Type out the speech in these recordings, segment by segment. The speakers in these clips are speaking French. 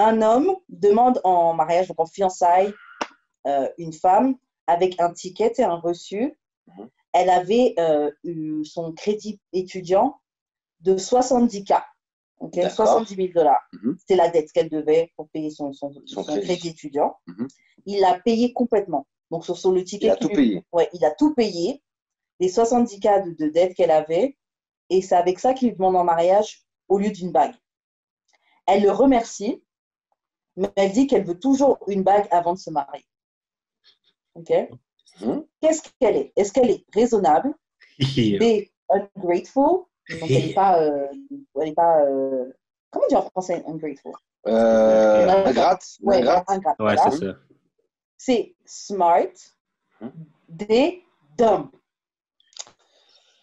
un homme demande en mariage, donc en fiançailles, une femme avec un ticket et un reçu. Mhm. Elle avait eu son crédit étudiant de 70K, okay? D'accord. 70 000 dollars. Mhm. C'est la dette qu'elle devait pour payer son crédit étudiant. Mhm. Il l'a payé complètement. Donc, sur le ticket, Il a tout payé. Ouais, il a tout payé, les 70K de dette qu'elle avait, et c'est avec ça qu'il lui demande en mariage au lieu d'une bague. Elle le remercie, mais elle dit qu'elle veut toujours une bague avant de se marier. OK? Mhm. Qu'est-ce qu'elle est? Est-ce qu'elle est raisonnable? B, ungrateful. Donc, elle n'est pas. Comment dire en français ungrateful? Ingrate. Ouais, Ingrate. ingrate. Ouais, Voilà. c'est ça. C'est smart. Mhm. D, dumb.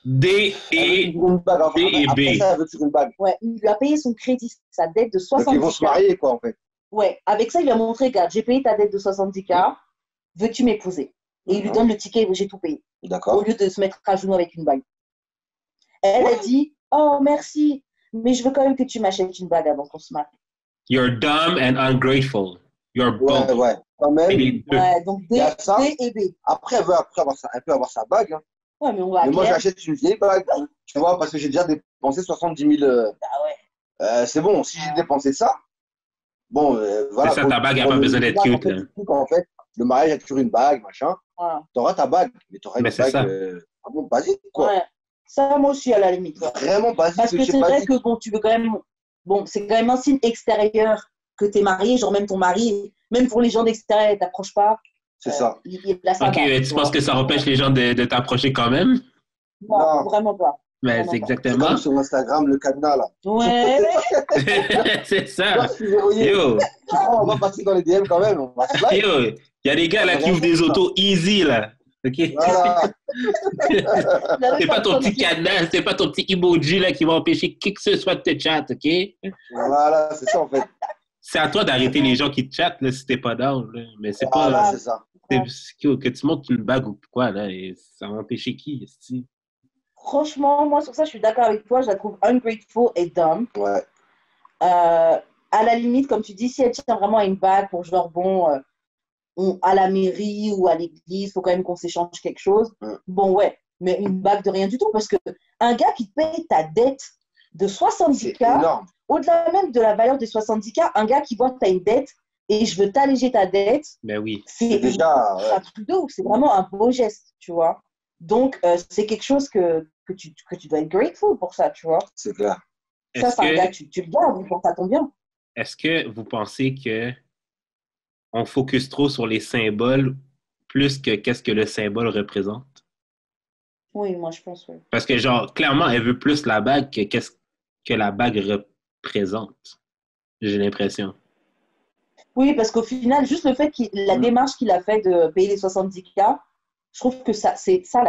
D Elle veut et, toujours une bague. D et Après B. ça, elle veut toujours une bague. Ouais, il lui a payé son crédit, sa dette de Donc, ils vont 70K. se marier, quoi, en fait. Ouais, avec ça, il lui a montré, regarde, j'ai payé ta dette de 70K, veux-tu m'épouser? Et il lui donne le ticket, j'ai tout payé. Au D'accord. lieu de se mettre à genoux avec une bague. Elle a dit, oh, merci, mais je veux quand même que tu m'achètes une bague avant qu'on se marie. You're dumb and ungrateful. You're both. Ouais. Quand Et même. les deux. Ouais, donc Il y a ça. D et B. Après, elle peut avoir sa bague. Hein. Ouais, mais on va Mais moi, clair. j'achète une vieille bague. Tu vois, parce que j'ai déjà dépensé 70 000. Ah ouais. C'est bon, si j'ai dépensé ça, bon, voilà. C'est ça, ta bague n'a pas besoin d'être cute. Là. En fait, le mariage a toujours une bague, machin. Voilà. Tu auras ta bague, mais tu auras une Mais c'est bague ça. vraiment basique, quoi. Ouais. Ça, moi aussi, à la limite. Ouais. Vraiment basique. Parce que c'est vrai que, bon, tu veux quand même. Bon, c'est quand même un signe extérieur que tu es marié, genre même ton mari, même pour les gens d'extérieur, ils t'approchent pas. C'est ça. Il a ça. Ok, mais tu penses que ça empêche les gens de t'approcher quand même? Non, vraiment pas. Mais Vraiment c'est pas. C'est exactement. comme sur Instagram, le cadenas, là. Ouais. C'est Toi, ça. je suis verrouillé. Yo, Tu crois, on va passer dans les DM quand même, on va se live. yo, il y a des gars là qui ouvrent des autos easy là. Ok? Voilà. C'est pas ton petit cadenas, c'est pas ton petit emoji là qui va empêcher qui que ce soit de te chat, ok? Voilà, c'est ça, en fait. C'est à toi d'arrêter les gens qui te chattent là, si t'es pas down. Là. Mais c'est Voilà, pas. c'est ça. Que tu montes une bague ou quoi là, et ça va empêcher qui? Esti? Franchement, moi, sur ça, je suis d'accord avec toi. Je la trouve ungrateful et dumb. Ouais. À la limite, comme tu dis, si elle tient vraiment à une bague pour genre, bon, à la mairie ou à l'église, il faut quand même qu'on s'échange quelque chose. Bon, ouais, mais une bague de rien du tout. Parce qu'un gars qui te paye ta dette de 70K, au-delà même de la valeur des 70K, un gars qui voit que tu as une dette et je veux t'alléger ta dette, Ben oui. c'est déjà un truc de ouf. C'est vraiment un beau geste, tu vois. Donc, c'est quelque chose que tu dois être grateful pour ça, tu vois. C'est clair. Ça, c'est un gars, tu le gardes pour ça tombe bien. Est-ce que vous pensez que on focus trop sur les symboles plus que qu'est-ce que le symbole représente? Oui, moi, je pense, oui. Parce que, genre, clairement, elle veut plus la bague que qu'est-ce que la bague représente. J'ai l'impression. Oui, parce qu'au final, juste le fait la démarche qu'il a fait de payer les 70K, je trouve que c'est ça,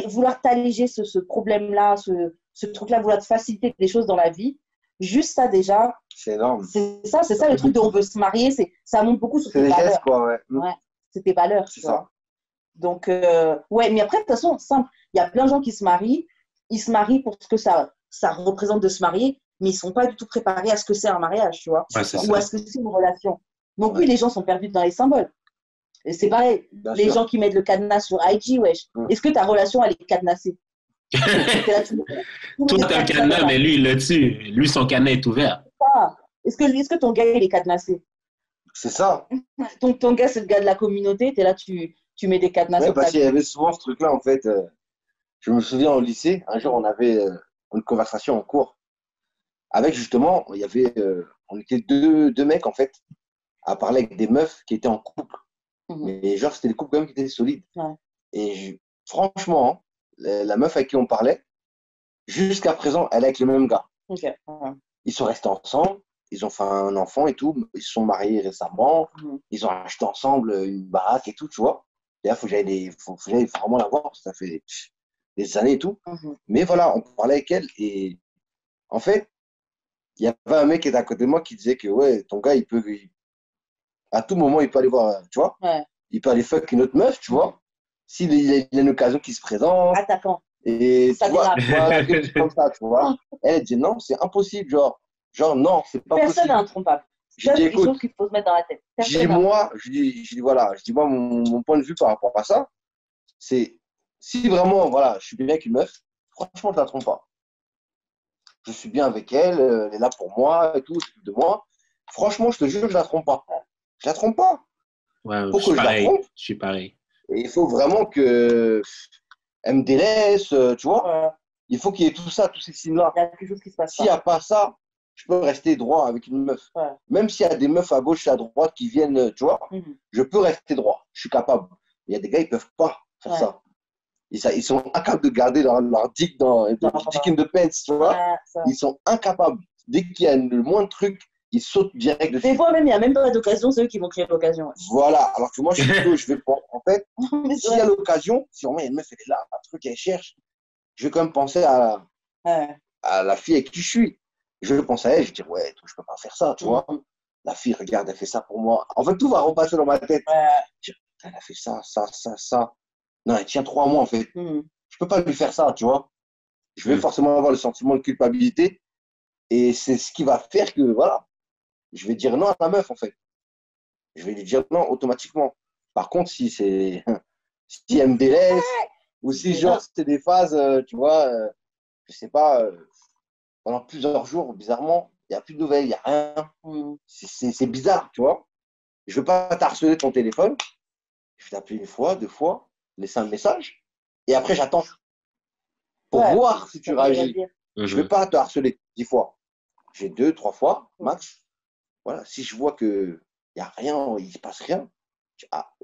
vouloir t'alléger ce problème-là, ce truc-là, vouloir te faciliter les choses dans la vie, juste ça déjà, c'est énorme. C'est ça le truc de on veut se marier, ça monte beaucoup sur tes valeurs. C'est gestes, quoi, ouais. Ouais, c'est tes valeurs, c'est tu ça. vois. Donc, ouais, mais après, de toute façon, simple, il y a plein de gens qui se marient, ils se marient pour ce que ça représente de se marier, mais ils ne sont pas du tout préparés à ce que c'est un mariage, tu vois, Ouais, ou à ce que c'est une relation. Donc, oui, les gens sont perdus dans les symboles. Et c'est pareil, les gens qui mettent le cadenas sur IG, wesh, est-ce que ta relation, elle est cadenassée? Toi, t'as le cadenas, mais lui, il le tue. Lui, son cadenas est ouvert. Est-ce que ton gars, il est cadenassé? C'est ça. Ton gars, c'est le gars de la communauté, t'es là, tu mets des cadenas sur ta vie. Parce qu'il y avait souvent ce truc-là, en fait. Je me souviens au lycée, un jour, on avait une conversation en cours avec, justement, il y avait, on était deux mecs, en fait, à parler avec des meufs qui étaient en couple. Mais genre, c'était des couples quand même qui étaient solides. Ouais. Et franchement, la meuf avec qui on parlait, jusqu'à présent, elle est avec le même gars. Okay. Ils sont restés ensemble, ils ont fait un enfant et tout, ils se sont mariés récemment, ils ont acheté ensemble une baraque et tout, tu vois. Et là, faut que j'aille vraiment la voir, ça fait des années et tout. Mais voilà, on parlait avec elle et en fait, il y avait un mec qui était à côté de moi qui disait que ouais, ton gars, à tout moment, il peut aller voir, tu vois. Ouais. Il peut aller fuck une autre meuf, tu vois. S'il a une occasion qui se présente. Attaquant. Et ça tu vois, quelque chose comme ça, tu vois. Elle dit non, c'est impossible, genre. Genre, non, c'est pas Personne possible. n'est intrompable. Je Ça, dis, c'est quelque écoute, chose qu'il faut se mettre dans la tête. je dis, Personne n'est moi, voilà, je dis, moi, mon point de vue par rapport à ça, c'est si vraiment, voilà, je suis bien avec une meuf, franchement, je la trompe pas. Je suis bien avec elle, elle est là pour moi et tout, elle s'occupe de moi. Franchement, je te jure, je la trompe pas. Je la trompe pas. Ouais, je Pour suis que je la pareil. trompe, Je suis pareil. et il faut vraiment que elle me délaisse, tu vois. Ouais. Il faut qu'il y ait tout ça, tous ces signes-là. Il y a quelque chose qui se passe S'il n'y a pas ça, je peux rester droit avec une meuf. Ouais. Même s'il y a des meufs à gauche et à droite qui viennent, tu vois, Mhm. je peux rester droit. Je suis capable. Il y a des gars, ils ne peuvent pas faire Ouais. ça. Ils sont incapables de garder leur dick dick in the pants, tu vois. Ouais, ça. Ils sont incapables. Dès qu'il y a le moindre truc, ils sautent direct dessus. Des fois, même, il n'y a même pas d'occasion, c'est eux qui vont créer l'occasion. Voilà. Alors que moi, je suis plutôt, je vais pas. En fait, Mais s'il y a l'occasion, si vraiment il y a une meuf, elle est là, un truc, elle cherche, je vais quand même penser ouais. à la fille avec qui je suis. Je vais penser à elle, je vais dire, ouais, toi, je peux pas faire ça, tu vois. La fille, regarde, elle fait ça pour moi. En fait, tout va repasser dans ma tête. Ouais. Je dis, elle a fait ça, ça, ça, ça. Non, elle tient 3 mois, en fait. Je peux pas lui faire ça, tu vois. Je vais forcément avoir le sentiment de culpabilité. Et c'est ce qui va faire que, voilà, je vais dire non à la meuf, en fait. Je vais lui dire non automatiquement. Par contre, si elle me délaisse, ou si, genre, c'est des phases, tu vois, je sais pas, pendant plusieurs jours, bizarrement, il n'y a plus de nouvelles, il n'y a rien. C'est bizarre, tu vois. Je ne veux pas t'harceler ton téléphone. Je vais t'appeler une fois, 2 fois, laisser un message. Et après, j'attends pour voir si tu réagis. Je ne vais pas te harceler 10 fois. J'ai 2, 3 fois, max. Voilà, si je vois qu'il n'y a rien, il ne se passe rien,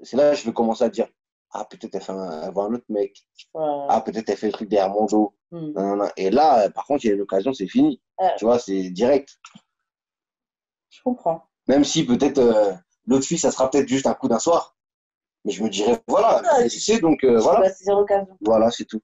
c'est là que je vais commencer à dire, ah, peut-être elle voit un autre mec. Ah, peut-être elle fait le truc derrière mon dos. Et là, par contre, il y a une occasion, c'est fini. Tu vois, c'est direct. Je comprends. Même si peut-être l'autre fille, ça sera peut-être juste un coup d'un soir. Mais je me dirais, voilà, tu sais, donc voilà. C'est l'occasion. Voilà, c'est tout.